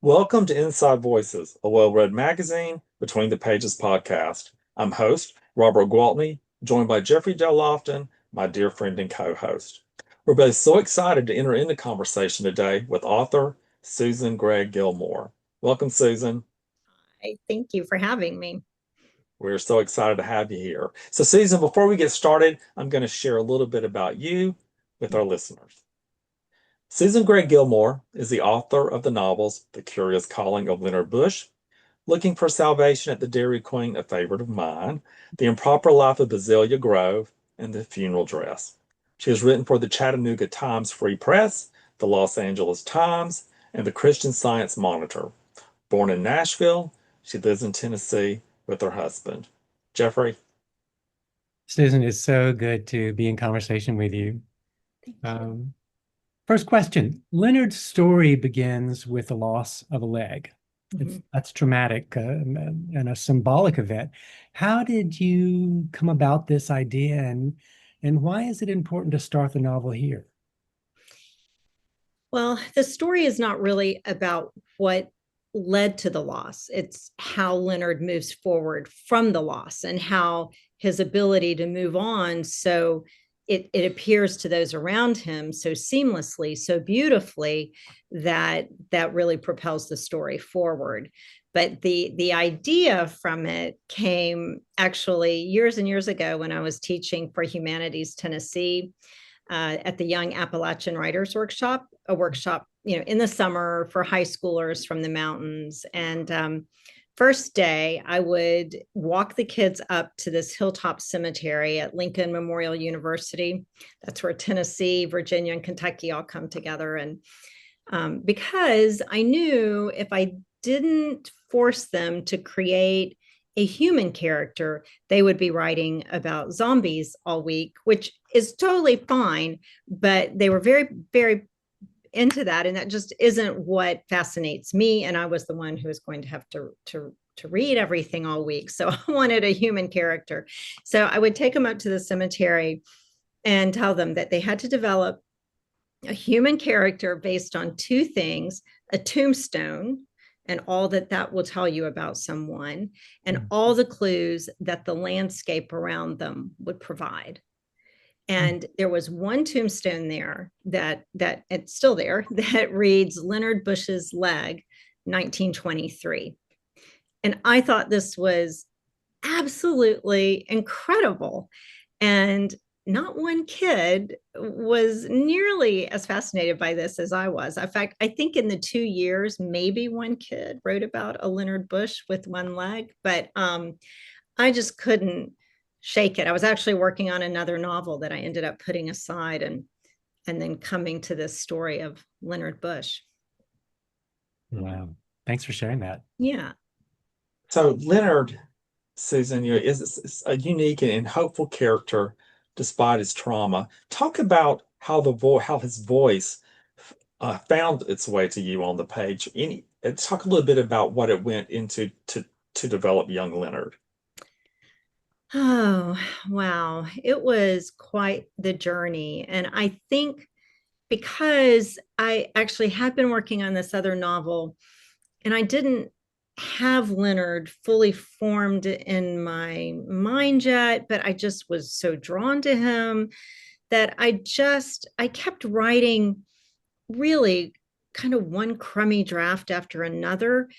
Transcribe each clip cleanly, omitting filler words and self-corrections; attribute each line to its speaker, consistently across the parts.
Speaker 1: Welcome to Inside Voices, a well-read magazine, Between the Pages podcast. I'm host Robert Gwaltney, joined by Jeffrey Del Lofton, my dear friend and co-host. We're both so excited to enter into conversation today with author Susan Gregg Gilmore. Welcome, Susan.
Speaker 2: Hi, thank you for having me.
Speaker 1: We're so excited to have you here. So, Susan, before we get started, I'm going to share a little bit about you with our listeners. Susan Gregg Gilmore is the author of the novels The Curious Calling of Leonard Bush, Looking for Salvation at the Dairy Queen, a favorite of mine, The Improper Life of Bezellia Grove, and The Funeral Dress. She has written for the Chattanooga Times Free Press, the Los Angeles Times, and the Christian Science Monitor. Born in Nashville, she lives in Tennessee with her husband. Jeffrey?
Speaker 3: Susan, it's so good to be in conversation with you.
Speaker 2: Thank you.
Speaker 3: First question. Leonard's story begins with the loss of a leg. That's traumatic and a symbolic event. How did you come about this idea, and why is it important to start the novel here?
Speaker 2: Well, the story is not really about what led to the loss. It's how Leonard moves forward from the loss and how his ability to move on. So it appears to those around him so seamlessly, so beautifully that really propels the story forward. But the idea from it came actually years and years ago when I was teaching for Humanities Tennessee at the Young Appalachian Writers Workshop, a workshop, in the summer for high schoolers from the mountains. And first day, I would walk the kids up to this hilltop cemetery at Lincoln Memorial University. That's where Tennessee, Virginia, and Kentucky all come together. And because I knew if I didn't force them to create a human character, they would be writing about zombies all week, which is totally fine. But they were very, very into that. And that just isn't what fascinates me. And I was the one who was going to have to read everything all week. So I wanted a human character. So I would take them up to the cemetery and tell them that they had to develop a human character based on two things: a tombstone and all that will tell you about someone, and all the clues that the landscape around them would provide. And there was one tombstone there that it's still there that reads Leonard Bush's leg, 1923. And I thought this was absolutely incredible. And not one kid was nearly as fascinated by this as I was. In fact, I think in the 2 years, maybe one kid wrote about a Leonard Bush with one leg, but I just couldn't shake it. I was actually working on another novel that I ended up putting aside and then coming to this story of Leonard Bush.
Speaker 3: Wow. Thanks for sharing that.
Speaker 2: Yeah.
Speaker 1: So, Leonard, Susan, is a unique and hopeful character despite his trauma. Talk about how his voice found its way to you on the page. Talk a little bit about what it went into to develop young Leonard.
Speaker 2: Oh, wow. It was quite the journey. And I think because I actually had been working on this other novel and I didn't have Leonard fully formed in my mind yet, but I just was so drawn to him that I kept writing really kind of one crummy draft after another.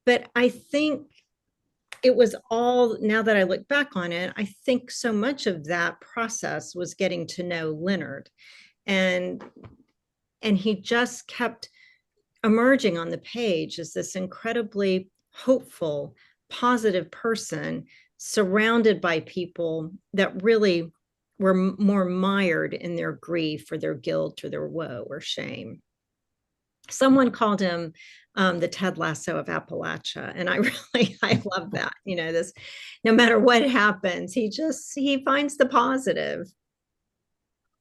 Speaker 2: But I think it was all, now that I look back on it, I think so much of that process was getting to know Leonard. And he just kept emerging on the page as this incredibly hopeful, positive person surrounded by people that really were more mired in their grief or their guilt or their woe or shame. Someone called him the Ted Lasso of Appalachia, and I love that. This, no matter what happens, he finds the positive.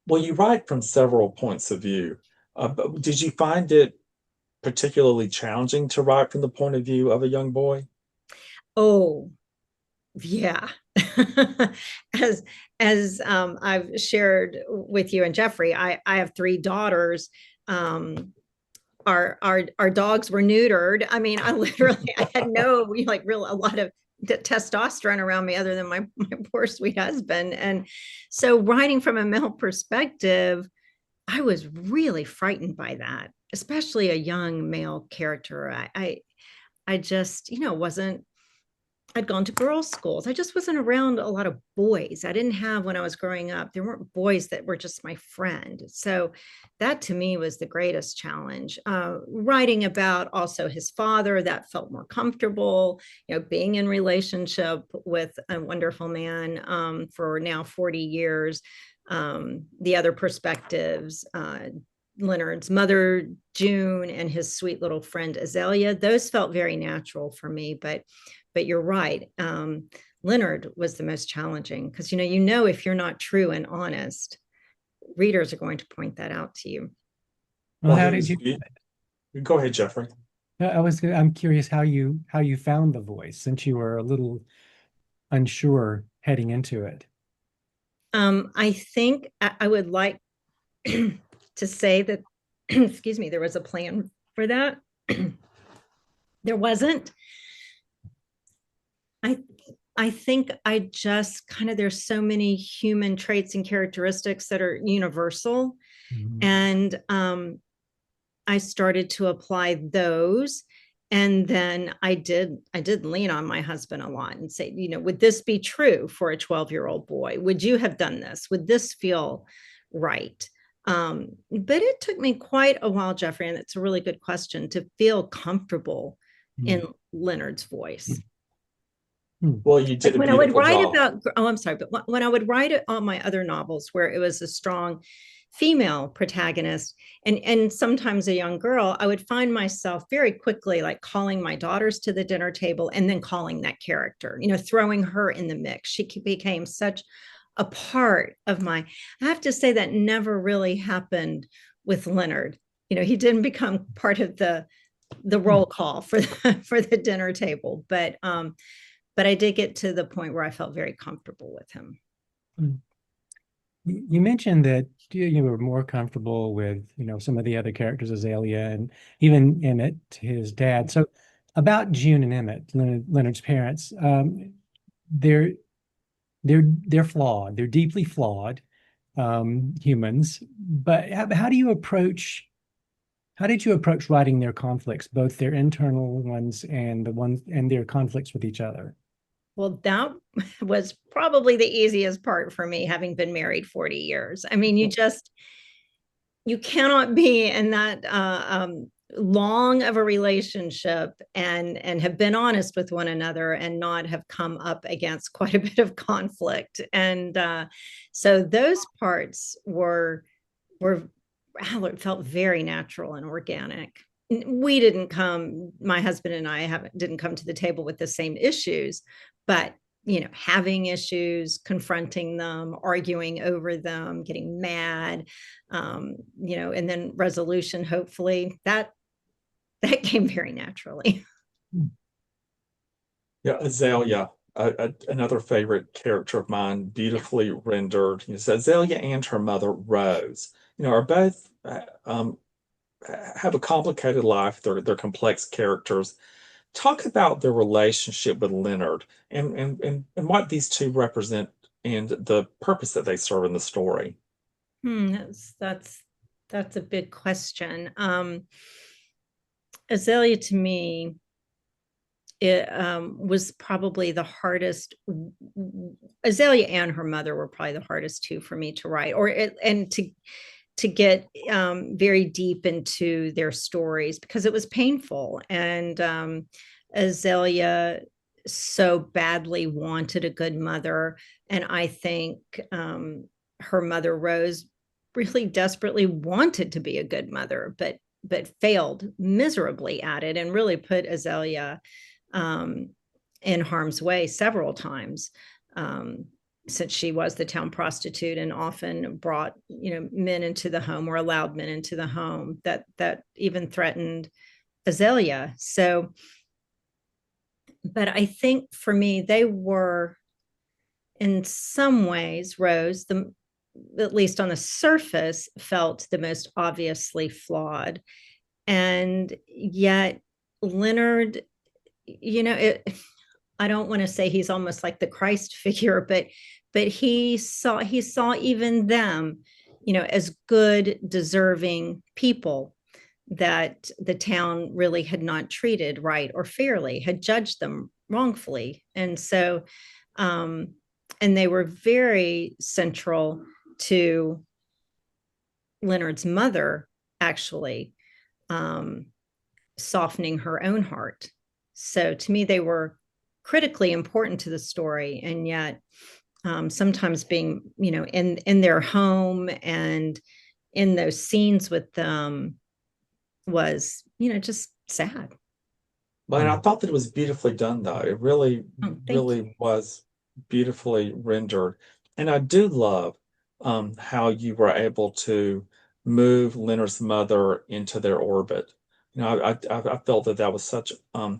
Speaker 1: Well, you write from several points of view. But did you find it particularly challenging to write from the point of view of a young boy?
Speaker 2: Oh, yeah. as I've shared with you and Jeffrey, I have three daughters. our dogs were neutered. I mean, I had no like real a lot of testosterone around me other than my poor sweet husband. And so writing from a male perspective, I was really frightened by that, especially a young male character. I just, wasn't, I'd gone to girls' schools. I just wasn't around a lot of boys. I didn't have, when I was growing up, there weren't boys that were just my friend. So that to me was the greatest challenge. Writing about also his father, that felt more comfortable, being in relationship with a wonderful man for now 40 years. The other perspectives, Leonard's mother, June, and his sweet little friend, Bezellia, those felt very natural for me. But you're right. Leonard was the most challenging because, if you're not true and honest, readers are going to point that out to you.
Speaker 3: Well, how did you?
Speaker 1: Go ahead, Jeffrey.
Speaker 3: I'm curious how you found the voice since you were a little unsure heading into it.
Speaker 2: I think I would like to say that, excuse me, there was a plan for that. There wasn't. I think I just kind of, there's so many human traits and characteristics that are universal. Mm-hmm. And I started to apply those. And then I did lean on my husband a lot and say, would this be true for a 12-year-old boy? Would you have done this? Would this feel right? But it took me quite a while, Jeffrey, and it's a really good question, to feel comfortable in Leonard's voice.
Speaker 1: Well, you did
Speaker 2: when I would write job. I'm sorry, but when I would write on my other novels where it was a strong female protagonist and sometimes a young girl, I would find myself very quickly like calling my daughters to the dinner table and then calling that character, throwing her in the mix. She became such a part of I have to say that never really happened with Leonard. He didn't become part of the roll call for the dinner table, but I did get to the point where I felt very comfortable with him.
Speaker 3: You mentioned that you were more comfortable with, some of the other characters, Bezellia and even Emmett, his dad. So about June and Emmett, Leonard's parents, they're flawed. They're deeply flawed humans. But how did you approach writing their conflicts, both their internal ones and their conflicts with each other?
Speaker 2: Well, that was probably the easiest part for me, having been married 40 years. I mean, you cannot be in that long of a relationship and have been honest with one another and not have come up against quite a bit of conflict. And so those parts it felt very natural and organic. We didn't my husband and I didn't come to the table with the same issues, but having issues, confronting them, arguing over them, getting mad, and then resolution, hopefully that came very naturally.
Speaker 1: Yeah, Bezellia, another favorite character of mine, beautifully rendered. Bezellia and her mother Rose, are both have a complicated life. They're complex characters. Talk about their relationship with Leonard and what these two represent and the purpose that they serve in the story.
Speaker 2: That's a big question. Bezellia to me, it was probably the hardest. Bezellia and her mother were probably the hardest two for me to write, and to get very deep into their stories because it was painful. And Bezellia so badly wanted a good mother. And I think her mother, Rose, really desperately wanted to be a good mother, but failed miserably at it and really put Bezellia in harm's way several times. Since she was the town prostitute and often brought, men into the home or allowed men into the home that even threatened Bezellia. So, but I think for me, they were in some ways, Rose, at least on the surface, felt the most obviously flawed. And yet Leonard, I don't want to say he's almost like the Christ figure, but he saw even them, as good, deserving people that the town really had not treated right or fairly, had judged them wrongfully. And so, and they were very central to Leonard's mother, actually, um, softening her own heart. So to me, they were critically important to the story, and yet sometimes being, in their home and in those scenes with them was, just sad.
Speaker 1: But I thought that it was beautifully done, though. It really,
Speaker 2: Oh, thank you.
Speaker 1: really was beautifully rendered. And I do love how you were able to move Leonard's mother into their orbit. I felt that that was such a,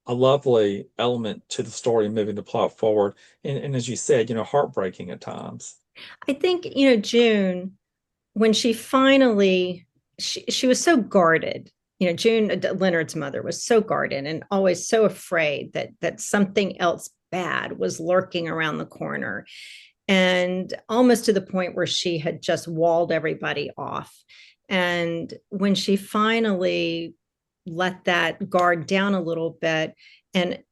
Speaker 1: a lovely element to the story, moving the plot forward. And as you said, heartbreaking at times.
Speaker 2: I think, June, when she was so guarded. June, Leonard's mother, was so guarded and always so afraid that something else bad was lurking around the corner, and almost to the point where she had just walled everybody off. And when she finally let that guard down a little bit, and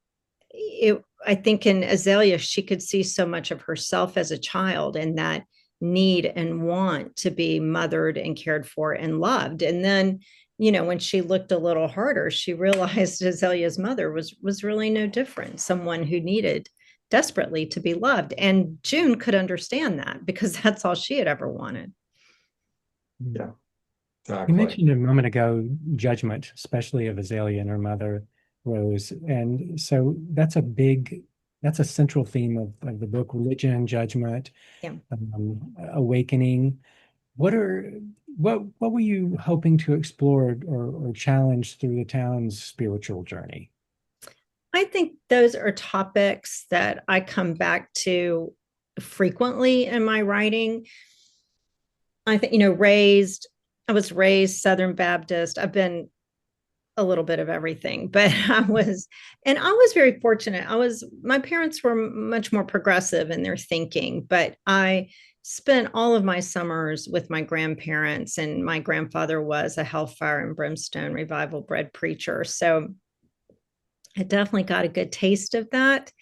Speaker 2: I think in Bezellia, she could see so much of herself as a child, and that need and want to be mothered and cared for and loved. And then, when she looked a little harder, she realized Bezellia's mother was really no different, someone who needed desperately to be loved. And June could understand that, because that's all she had ever wanted.
Speaker 1: Yeah,
Speaker 3: You
Speaker 1: exactly.
Speaker 3: mentioned a moment ago judgment, especially of Azalea and her mother, Rose. And so that's a central theme of the book, religion, judgment,
Speaker 2: Yeah.
Speaker 3: awakening. What were you hoping to explore or challenge through the town's spiritual journey?
Speaker 2: I think those are topics that I come back to frequently in my writing. I think, I was raised Southern Baptist. I've been a little bit of everything, but I was very fortunate. My parents were much more progressive in their thinking, but I spent all of my summers with my grandparents, and my grandfather was a hellfire and brimstone revival bred preacher. So I definitely got a good taste of that.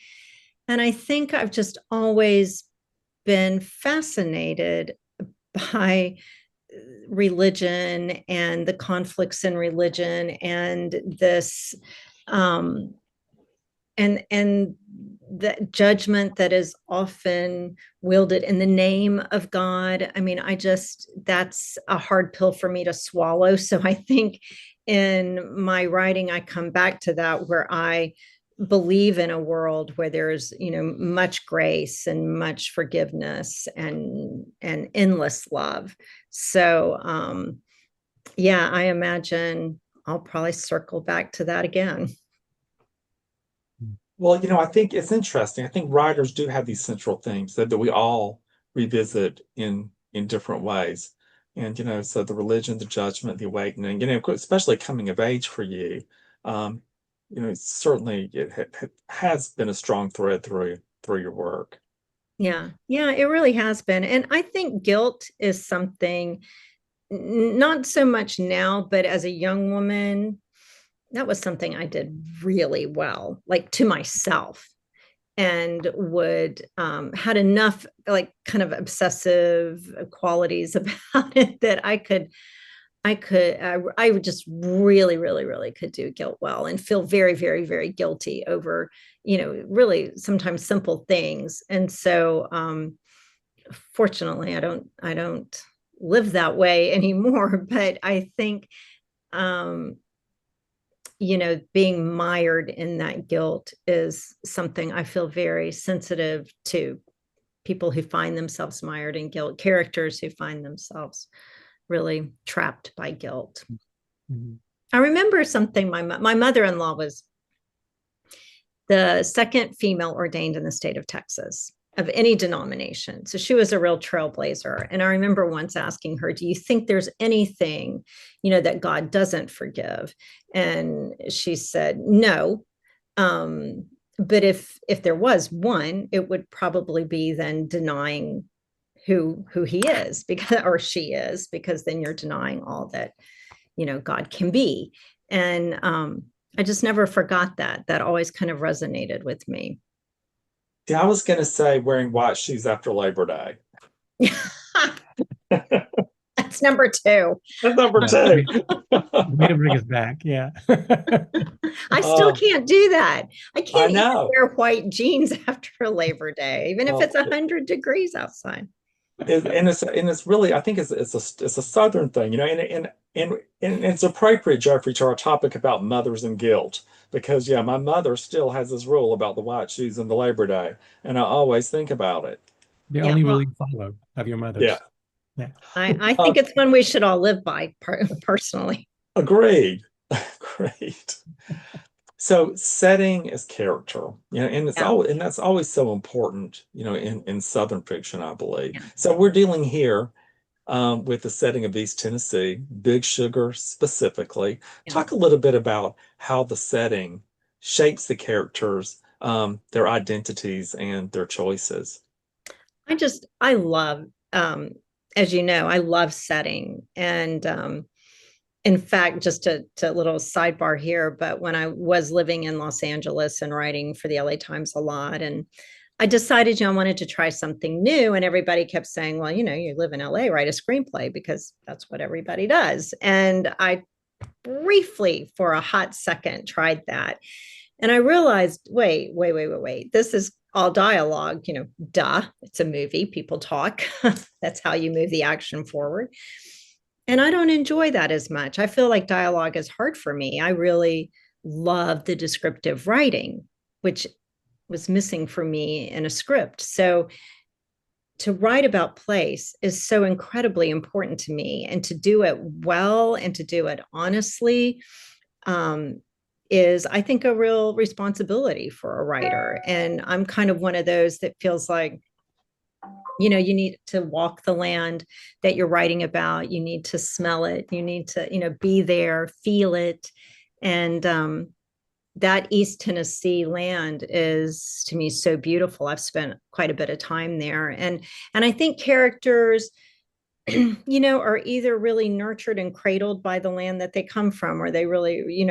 Speaker 2: And I think I've just always been fascinated by religion and the conflicts in religion, and this and the judgment that is often wielded in the name of God. I mean, that's a hard pill for me to swallow. So I think in my writing, I come back to that, where I believe in a world where there's, much grace and much forgiveness and endless love. So yeah, I imagine I'll probably circle back to that again.
Speaker 1: Well, I think it's interesting. I think writers do have these central themes that we all revisit in different ways. And so the religion, the judgment, the awakening, especially coming of age for you, um, certainly it has been a strong thread through your work.
Speaker 2: Yeah, yeah, it really has been. And I think guilt is something, not so much now, but as a young woman, that was something I did really well, like to myself, and would had enough like kind of obsessive qualities about it that I would just really, really, really could do guilt well, and feel very, very, very guilty over, really sometimes simple things. And so fortunately I don't live that way anymore. But I think um being mired in that guilt is something I feel very sensitive to. People who find themselves mired in guilt, characters who find themselves really trapped by guilt.
Speaker 3: Mhm.
Speaker 2: I remember something. My mother-in-law was the second female ordained in the state of Texas. of any denomination. So she was a real trailblazer. And I remember once asking her, do you think there's anything, that God doesn't forgive? And she said, no. But if there was one, it would probably be then denying who he is, because, or she is, because then you're denying all that, God can be. And I just never forgot that. That always kind of resonated with me.
Speaker 1: Yeah, I was going to say wearing white shoes after Labor Day.
Speaker 2: That's number two.
Speaker 1: That's number two.
Speaker 3: Way to bring us back. Yeah.
Speaker 2: I still can't do that. I can't even
Speaker 1: know.
Speaker 2: wear white jeans after Labor Day, even if
Speaker 1: Well,
Speaker 2: it's 100 degrees outside.
Speaker 1: and it's really, I think it's a Southern thing, and it's appropriate, Jeffrey, to our topic about mothers and guilt, because yeah, my mother still has this rule about the white shoes and the Labor Day, and I always think about it.
Speaker 3: The
Speaker 2: Yeah,
Speaker 3: only
Speaker 2: well,
Speaker 3: rule you follow of your mother's.
Speaker 1: Yeah,
Speaker 3: Yeah.
Speaker 2: I think it's one we should all live by, personally.
Speaker 1: agreed. Great. So setting is character, and it's
Speaker 2: Yeah.
Speaker 1: and that's always so important, in Southern fiction, I believe.
Speaker 2: Yeah.
Speaker 1: So we're dealing here with the setting of East Tennessee, Big Sugar specifically.
Speaker 2: Yeah.
Speaker 1: Talk a little bit about how the setting shapes the characters, their identities, and their choices.
Speaker 2: I love, as you know, I love setting. And in fact, just a little sidebar here, but when I was living in Los Angeles and writing for the LA Times a lot, and I decided, I wanted to try something new. And everybody kept saying, well, you live in LA, write a screenplay, because that's what everybody does. And I briefly, for a hot second, tried that. And I realized, wait. This is all dialogue, duh. It's a movie, people talk. That's how you move the action forward. And I don't enjoy that as much. I feel like dialogue is hard for me. I really love the descriptive writing, which was missing for me in a script. So to write about place is so incredibly important to me, and to do it well and to do it honestly is, I think, a real responsibility for a writer. And I'm kind of one of those that feels like, you need to walk the land that you're writing about. You need to smell it. You need to, be there, feel it. And that East Tennessee land is, to me, so beautiful. I've spent quite a bit of time there. And I think characters, are either really nurtured and cradled by the land that they come from, or they really,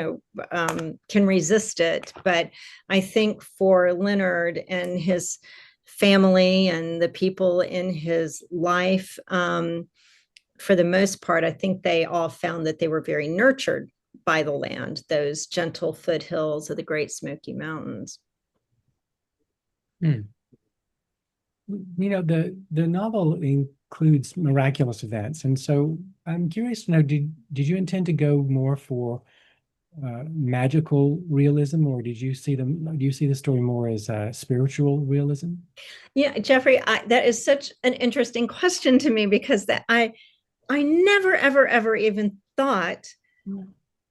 Speaker 2: can resist it. But I think for Leonard and his family and the people in his life, for the most part, I think they all found that they were very nurtured by the land, those gentle foothills of the Great Smoky Mountains.
Speaker 3: Hmm. The novel includes miraculous events, and so I'm curious to know, did you intend to go more for magical realism, or do you see the story more as spiritual realism?
Speaker 2: Yeah, Jeffrey, that is such an interesting question to me, because that I never, ever, ever even thought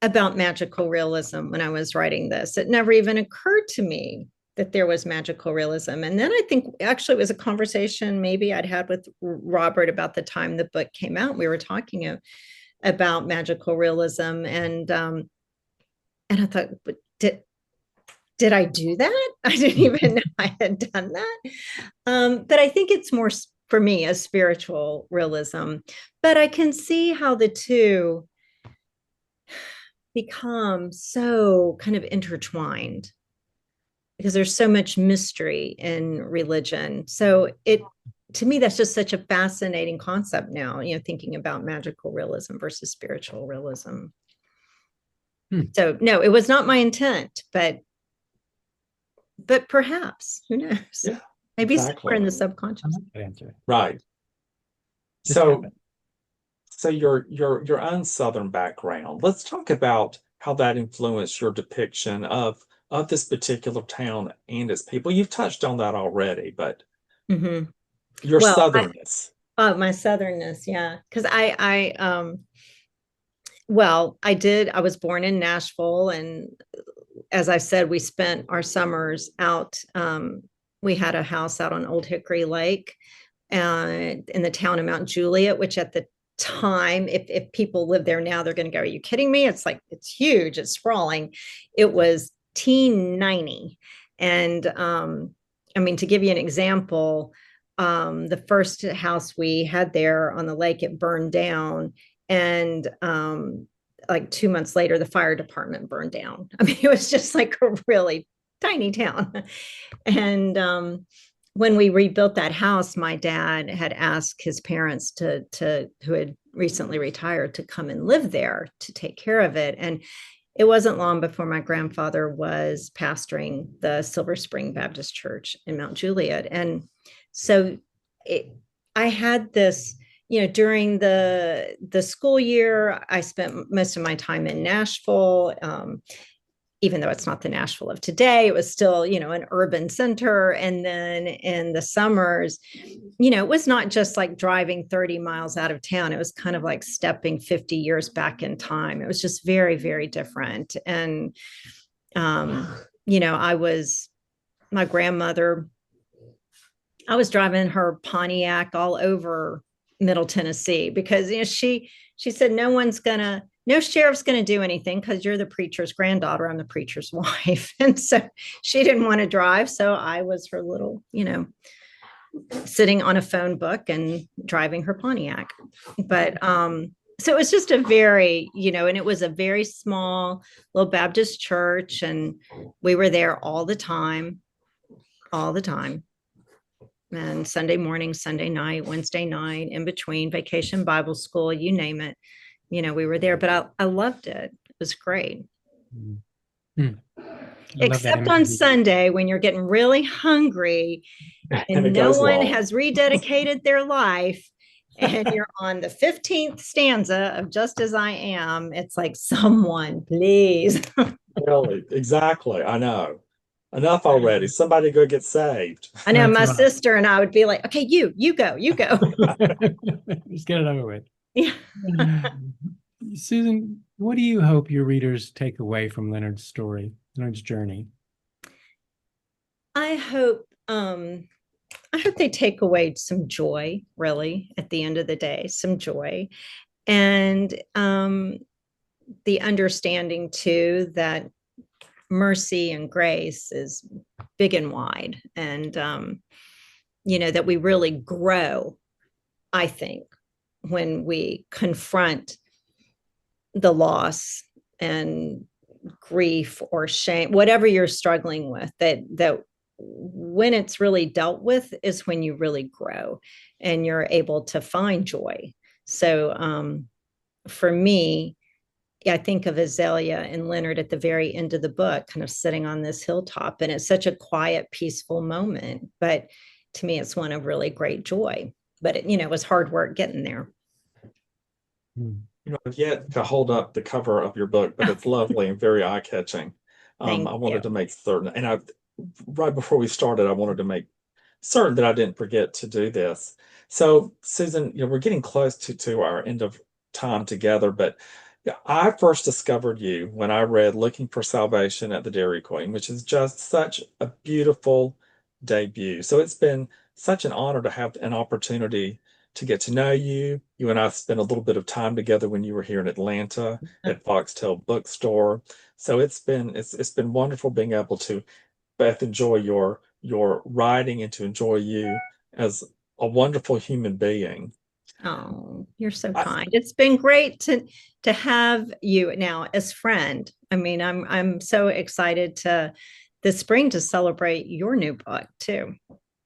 Speaker 2: about magical realism when I was writing this. It never even occurred to me that there was magical realism. And then I think actually it was a conversation maybe I'd had with Robert about the time the book came out. We were talking about magical realism, and I thought, but did I do that? I didn't even know I had done that. But I think it's more, for me, a spiritual realism. But I can see how the two become so kind of intertwined, because there's so much mystery in religion. So to me, that's just such a fascinating concept now, thinking about magical realism versus spiritual realism. So no, it was not my intent, but perhaps, who knows?
Speaker 1: Yeah,
Speaker 2: maybe
Speaker 1: exactly.
Speaker 2: somewhere in the subconscious.
Speaker 1: Right.
Speaker 3: Just
Speaker 1: So your own Southern background. Let's talk about how that influenced your depiction of this particular town and its people. You've touched on that already, but your
Speaker 2: Well,
Speaker 1: Southernness.
Speaker 2: my Southernness, yeah, because I was born in Nashville, and as I said, we spent our summers out we had a house out on Old Hickory Lake in the town of Mount Juliet, which at the time, if people live there now, they're going to go, are you kidding me? It's like, it's huge, it's sprawling. It was T90. And I mean, to give you an example, the first house we had there on the lake, it burned down. And like 2 months later, the fire department burned down. I mean, it was just like a really tiny town. And when we rebuilt that house, my dad had asked his parents who had recently retired, to come and live there to take care of it. And it wasn't long before my grandfather was pastoring the Silver Spring Baptist Church in Mount Juliet. And so I had this, during the school year, I spent most of my time in Nashville. Even though it's not the Nashville of today, it was still, an urban center. And then in the summers, it was not just like driving 30 miles out of town. It was kind of like stepping 50 years back in time. It was just very, very different. And, my grandmother, I was driving her Pontiac all over Middle Tennessee because, she said, no sheriff's going to do anything because you're the preacher's granddaughter. I'm the preacher's wife. And so she didn't want to drive. So I was her little, sitting on a phone book and driving her Pontiac. But so it was just a very, and it was a very small little Baptist church. And we were there all the time. And Sunday morning, Sunday night, Wednesday night, in between, vacation Bible school, you name it. We were there, but I loved it. It was great.
Speaker 3: Mm-hmm.
Speaker 2: Except on Sunday when you're getting really hungry and no one has rededicated their life and you're on the 15th stanza of Just As I Am. It's like, someone, please.
Speaker 1: Really, exactly. I know. Enough already. Somebody go get saved.
Speaker 2: I know. My sister and I would be like, okay, you go.
Speaker 3: Just get it over with.
Speaker 2: Yeah.
Speaker 3: Susan, what do you hope your readers take away from Leonard's story, Leonard's journey?
Speaker 2: I hope they take away some joy, really, at the end of the day, some joy. And the understanding too that mercy and grace is big and wide. And that we really grow, I think, when we confront the loss and grief or shame, whatever you're struggling with, that when it's really dealt with is when you really grow and you're able to find joy. So for me, I think of Bezellia and Leonard at the very end of the book, kind of sitting on this hilltop, and it's such a quiet, peaceful moment. But to me, it's one of really great joy. But it was hard work getting there.
Speaker 1: I've yet to hold up the cover of your book, but it's lovely and very eye-catching. I wanted to make certain, and right before we started, I wanted to make certain that I didn't forget to do this. So, Susan, we're getting close to our end of time together, but I first discovered you when I read Looking for Salvation at the Dairy Queen, which is just such a beautiful debut. So it's been such an honor to have an opportunity to get to know you. You and I spent a little bit of time together when you were here in Atlanta at Foxtail Bookstore. So it's been wonderful being able to both enjoy your writing and to enjoy you as a wonderful human being.
Speaker 2: Oh, you're so kind. It's been great to have you now as friend. I mean, I'm so excited this spring to celebrate your new book too.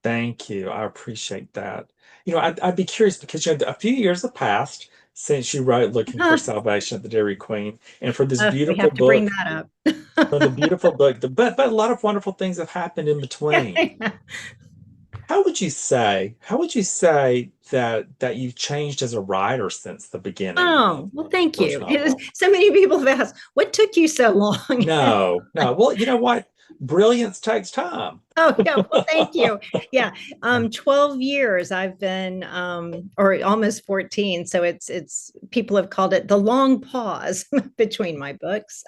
Speaker 1: Thank you. I appreciate that. I'd be curious because a few years have passed since you wrote Looking for Salvation at the Dairy Queen, and for this beautiful
Speaker 2: we have to
Speaker 1: book,
Speaker 2: bring that up.
Speaker 1: for the beautiful book, but a lot of wonderful things have happened in between. How would you say that you've changed as a writer since the beginning?
Speaker 2: Oh, well, thank you. So many people have asked, what took you so long?
Speaker 1: No. Well, you know what? Brilliance takes time.
Speaker 2: Oh, yeah. Well, thank you. Yeah. 12 years I've been, or almost 14. So it's people have called it the long pause between my books.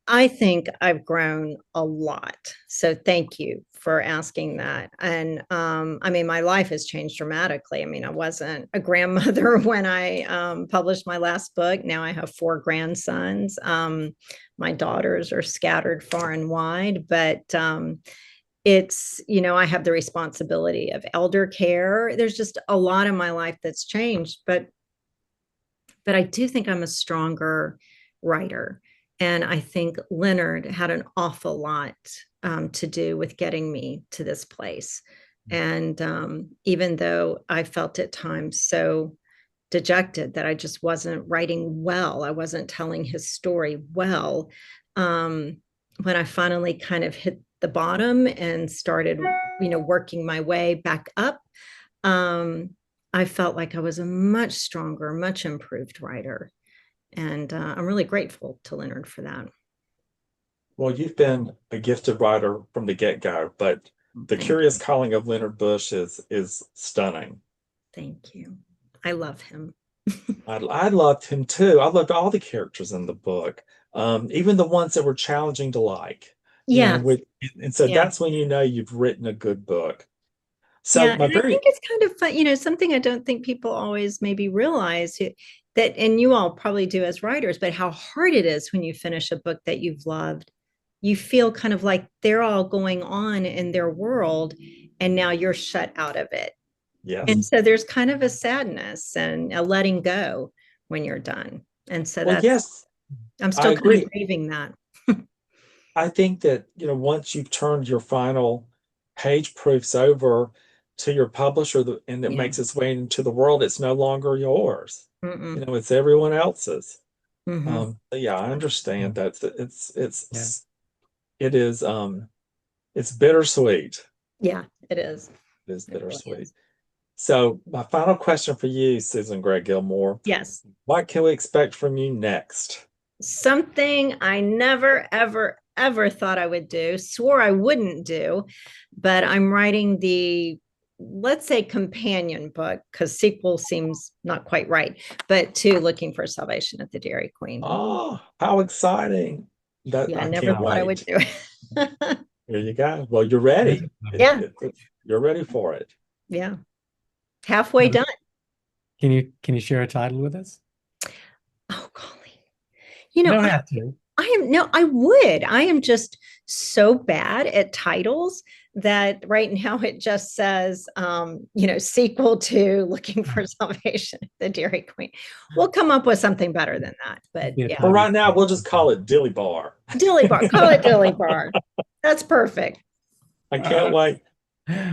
Speaker 2: I think I've grown a lot. So thank you for asking that. And I mean, my life has changed dramatically. I mean, I wasn't a grandmother when I published my last book. Now I have 4 grandsons. My daughters are scattered far and wide, but it's, I have the responsibility of elder care. There's just a lot in my life that's changed, but I do think I'm a stronger writer. And I think Leonard had an awful lot to do with getting me to this place. And even though I felt at times so dejected that I just wasn't writing well, I wasn't telling his story well, when I finally kind of hit the bottom and started, working my way back up, I felt like I was a much stronger, much improved writer. And I'm really grateful to Leonard for that.
Speaker 1: Well, you've been a gifted writer from the get-go, but The
Speaker 2: Thank
Speaker 1: Curious
Speaker 2: you.
Speaker 1: Calling of Leonard Bush is stunning.
Speaker 2: Thank you. I love him.
Speaker 1: I loved him too. I loved all the characters in the book, even the ones that were challenging to like.
Speaker 2: Yeah.
Speaker 1: And so
Speaker 2: Yeah.
Speaker 1: that's when you know you've written a good book. So
Speaker 2: Yeah.
Speaker 1: my
Speaker 2: And I think
Speaker 1: very
Speaker 2: it's kind of fun, something I don't think people always maybe realize that, and you all probably do as writers, but how hard it is when you finish a book that you've loved. You feel kind of like they're all going on in their world, and now you're shut out of it. And
Speaker 1: yes.
Speaker 2: so there's kind of a sadness and a letting go when you're done. And so
Speaker 1: Well, yes,
Speaker 2: I'm
Speaker 1: I
Speaker 2: still kind of
Speaker 1: agree.
Speaker 2: grieving that.
Speaker 1: I think that, once you've turned your final page proofs over to your publisher and it
Speaker 2: Yeah.
Speaker 1: makes its way into the world, it's no longer yours.
Speaker 2: Mm-mm.
Speaker 1: It's everyone else's.
Speaker 2: Mm-hmm.
Speaker 1: But yeah, I understand that
Speaker 3: Yeah.
Speaker 1: it is it's bittersweet.
Speaker 2: Yeah, it is.
Speaker 1: It is
Speaker 2: It really
Speaker 1: bittersweet.
Speaker 2: is.
Speaker 1: So my final question for you, Susan Gregg Gilmore,
Speaker 2: Yes.
Speaker 1: what can we expect from you next?
Speaker 2: Something I never, ever, ever thought I would do, swore I wouldn't do, but I'm writing the, let's say, companion book, because sequel seems not quite right, but to Looking for Salvation at the Dairy Queen.
Speaker 1: Oh, how exciting. That
Speaker 2: Yeah, I
Speaker 1: I
Speaker 2: never
Speaker 1: can't
Speaker 2: thought I would
Speaker 1: wait.
Speaker 2: do it.
Speaker 1: Here you go. Well, you're ready.
Speaker 2: Yeah,
Speaker 1: You're ready for it.
Speaker 2: yeah. Halfway done.
Speaker 3: Can you share a title with us?
Speaker 2: Oh, golly.
Speaker 3: You don't
Speaker 2: I
Speaker 3: have to.
Speaker 2: I would. I am just so bad at titles that right now it just says, sequel to Looking for Salvation at the Dairy Queen. We'll come up with something better than that. But
Speaker 3: Be a
Speaker 2: yeah,
Speaker 1: For
Speaker 3: title.
Speaker 1: right now, we'll just call it Dilly Bar.
Speaker 2: Dilly Bar. Call it Dilly Bar. That's perfect.
Speaker 1: I can't wait.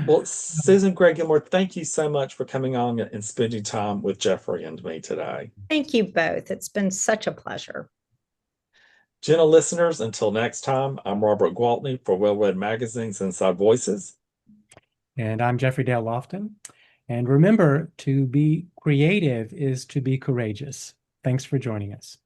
Speaker 1: Well, Susan Gregg Gilmore, thank you so much for coming on and spending time with Jeffrey and me today.
Speaker 2: Thank you both. It's been such a pleasure.
Speaker 1: Gentle listeners, until next time, I'm Robert Gwaltney for Well Read Magazine's Inside Voices.
Speaker 3: And I'm Jeffrey Dale Lofton. And remember, to be creative is to be courageous. Thanks for joining us.